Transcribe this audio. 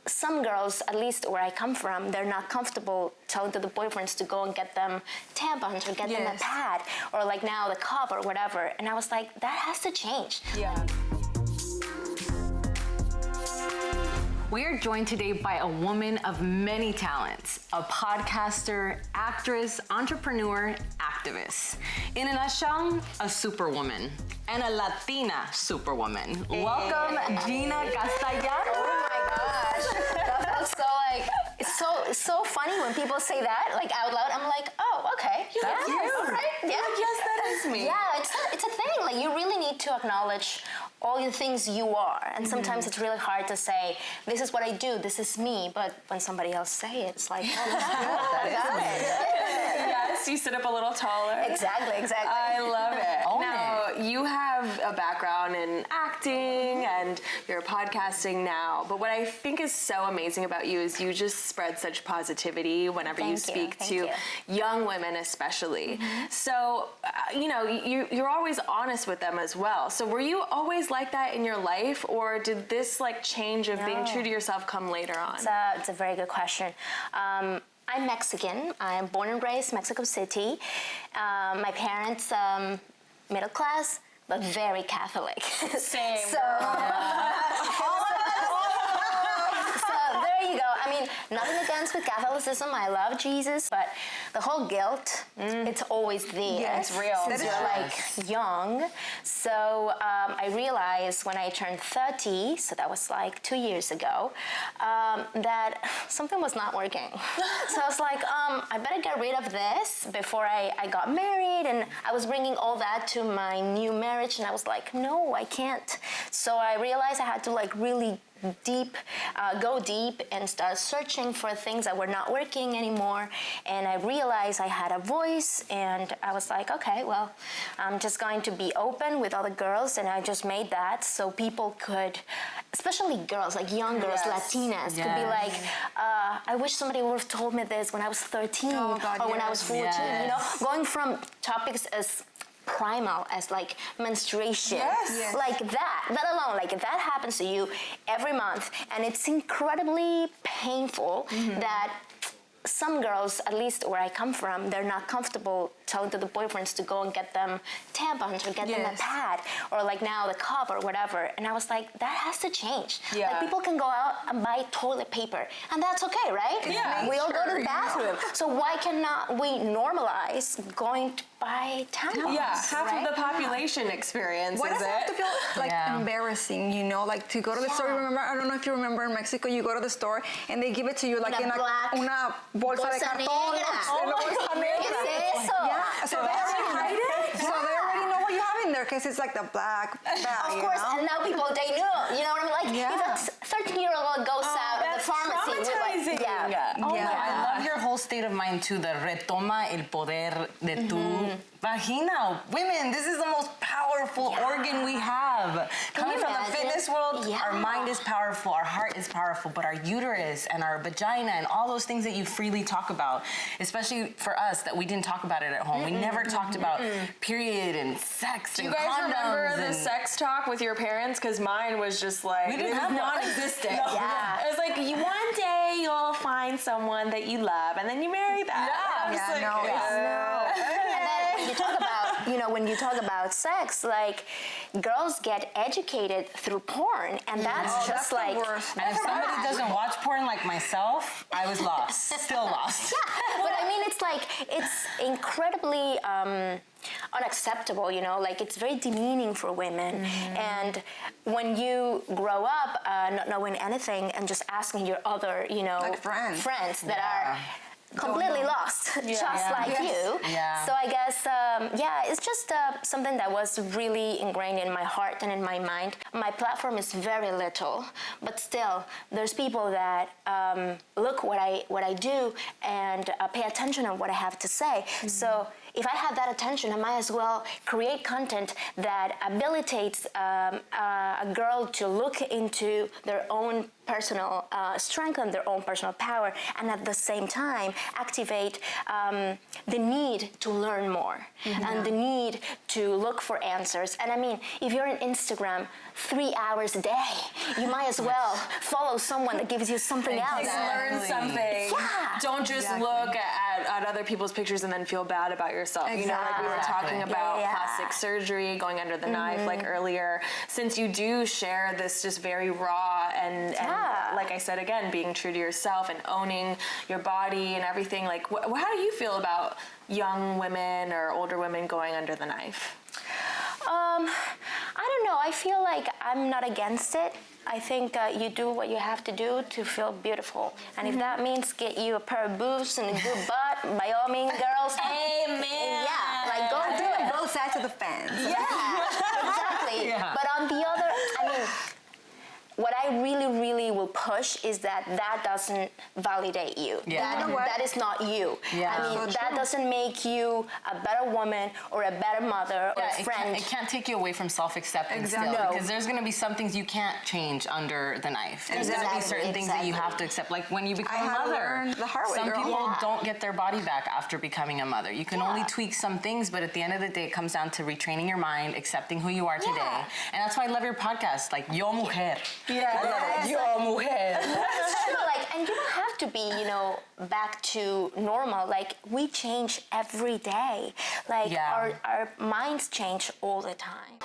some girls, at least where I come from, they're not comfortable telling to the boyfriends to go and get them tampons or get them a pad or like now the cup or whatever. And I was like, that has to change. Yeah. We are joined today by a woman of many talents, a podcaster, actress, entrepreneur, activist. In a nutshell, a superwoman and a Latina superwoman. Welcome, Gina Castellano. Oh my gosh, that felt so like, it's so funny when people say that like out loud. I'm like, oh, okay. That's you. All right. Yeah. Yes, that is me. Yeah, it's a thing. Like you really need to acknowledge all the things you are. And sometimes it's really hard to say, this is what I do, this is me. But when somebody else say it, it's like, oh, that's it. Yes, you sit up a little taller. Exactly. I love it. Own Now, you have a background in acting and you're podcasting now. But what I think is so amazing about you is you just spread such positivity whenever you speak to young women especially. So, you're always honest with them as well. So were you always like that in your life, or did this like change of being true to yourself come later on? It's a very good question. I'm Mexican. I'm born and raised Mexico City. My parents, middle class, but very Catholic. Same. So there you go. I mean, nothing against with Catholicism. I love Jesus, but the whole guilt, it's always there. Yeah, it's real. Since you're like young. So I realized when I turned 30, so that was like 2 years ago, that something was not working. So I was like, I better get rid of this before I got married. And I was bringing all that to my new marriage, and I was like, no, I can't. So I realized I had to like really go deep and start searching for things that were not working anymore. And I realized I had a voice, and I was like, okay, well, I'm just going to be open with other girls. And I just made that so people could, especially girls, like young girls, Latinas, could be like, I wish somebody would have told me this when I was 13 or when I was 14, you know, going from topics as primal as like menstruation, like that alone, like if that happens to you every month, and it's incredibly painful that some girls, at least where I come from, they're not comfortable telling to the boyfriends to go and get them tampons or get them a pad or like now the cup or whatever. And I was like, that has to change. Like people can go out and buy toilet paper, and that's okay, right? Yeah, we all go to the bathroom. So why cannot we normalize going to buy tampons? Yeah, half of the population experiences Why does it have to feel like embarrassing, you know, like to go to the store? Remember, I don't know if you remember in Mexico, you go to the store and they give it to you like in una bolsa de cartón. So they already hide it. So they already know what you have in there because it's like the black bag. Of course, and now people, they know. You know what I mean? Like, if a 13-year-old goes out of the pharmacy with like, I love your whole state of mind too. The retoma el poder de tu vagina. Women, this is the most powerful organ we have. Coming from the fitness world, our mind is powerful, our heart is powerful, but our uterus and our vagina and all those things that you freely talk about, especially for us that we didn't talk about it at home. We never talked about period and sex and condoms. Do you guys remember the sex talk with your parents? Because mine was just like, it was non-existent. It was like, one day you'll find someone that you love and then you marry that. When you talk about sex, like girls get educated through porn, and that's just like the worst. And if somebody doesn't watch porn like myself, I was lost. Still lost. But I mean, it's like it's incredibly unacceptable, you know, like it's very demeaning for women. And when you grow up not knowing anything and just asking your other, you know, like friends that are completely lost, just like you. So I guess, it's just something that was really ingrained in my heart and in my mind. My platform is very little, but still, there's people that look what I do and pay attention on what I have to say. So if I have that attention, I might as well create content that habilitates a girl to look into their own personal strength and their own personal power, and at the same time activate the need to learn more and the need to look for answers. And I mean, if you're on Instagram 3 hours a day, you might as well follow someone that gives you something else. Learn something. Yeah. Don't just look at other people's pictures and then feel bad about yourself. You know, like we were talking about plastic surgery, going under the knife, like earlier. Since you do share this just very raw and like I said again, being true to yourself and owning your body and everything, like how do you feel about young women or older women going under the knife? I don't know. I feel like I'm not against it. I think you do what you have to do to feel beautiful. And if that means get you a pair of boobs and a good butt, by all means, girls. Amen. Yeah, like go do it. Both sides of the fence. Yeah, exactly. Yeah. But on the other, I mean, what I really, really will push is that doesn't validate you. Yeah. That is not you. Yeah. I mean, So that true. doesn't make you a better woman or a better mother or a friend. It can't take you away from self-acceptance Exactly. still, No. because there's going to be some things you can't change under the knife. There's going to be certain things that you have to accept, like when you become a had to mother. learn the hard way, Some girl. people Yeah. don't get their body back after becoming a mother. You can only tweak some things, but at the end of the day, it comes down to retraining your mind, accepting who you are today. And that's why I love your podcast, like Yo Mujer. Yeah. Yo Mujer. True, like, and you don't have to be, back to normal. Like, we change every day. Like, Yeah. our minds change all the time.